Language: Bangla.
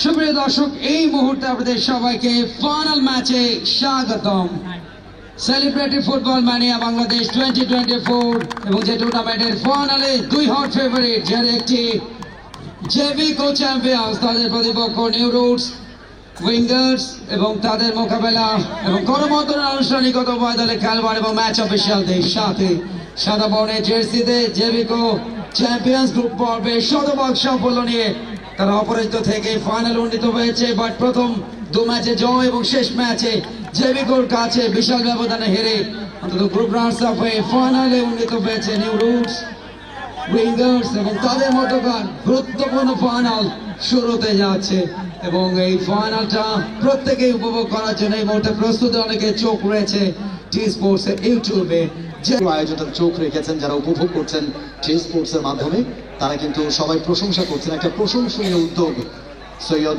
সুপ্রিয় দর্শক, এই মুহূর্তে আপনাদের সবাইকে ফাইনাল ম্যাচে স্বাগতম। সেলিব্রিটি ফুটবল ম্যানিয়া বাংলাদেশ 2024 এবং যে টুর্নামেন্টের ফাইনালে দুই হট ফেভারিট, যার একটি জেভিকো চ্যাম্পিয়ন্স, তাদের প্রতিপক্ষ নিউ রুটস উইঙ্গার্স এবং তাদের মোকাবেলা এবং গণমাধ্যমের আনুষ্ঠানিকতা উভয় দলের খেলোয়াড় এবং ম্যাচ অফিসিয়ালদের সাথে সাদা বর্ণের জার্সিতে জেভিকো চ্যাম্পিয়ন্স গ্রুপ পর্বে শতভাগ সাফল্য নিয়ে তারা অপরাজিত থেকে ফাইনাল উন্নীত হয়েছে। বাট প্রথম দু ম্যাচে জয় এবং শেষ ম্যাচে জেভিকোর কাছে বিশাল ব্যবধানে হেরে অন্তত গ্রুপ রাউন্ডস আপ হয়ে ফাইনালে উন্নীত হয়েছে নিউ রুটস উইঙ্গার্স এবং তাদের মধ্যকার গুরুত্বপূর্ণ ফাইনাল শুরু হতে যাচ্ছে এবং এই ফাইনালটা প্রত্যেকেই উপভোগ করার জন্য এই মুহূর্তে প্রস্তুত অনেকে চোখ রয়েছে টি স্পোর্টস এর ইউটিউবে। যে আয়োজনের চোখ রেখেছেন, যারা উপভোগ করছেন টি স্পোর্টস এর মাধ্যমে, তারা কিন্তু সবাই প্রশংসা করছেন। একটা প্রশংসনীয় উদ্যোগ সৈয়দ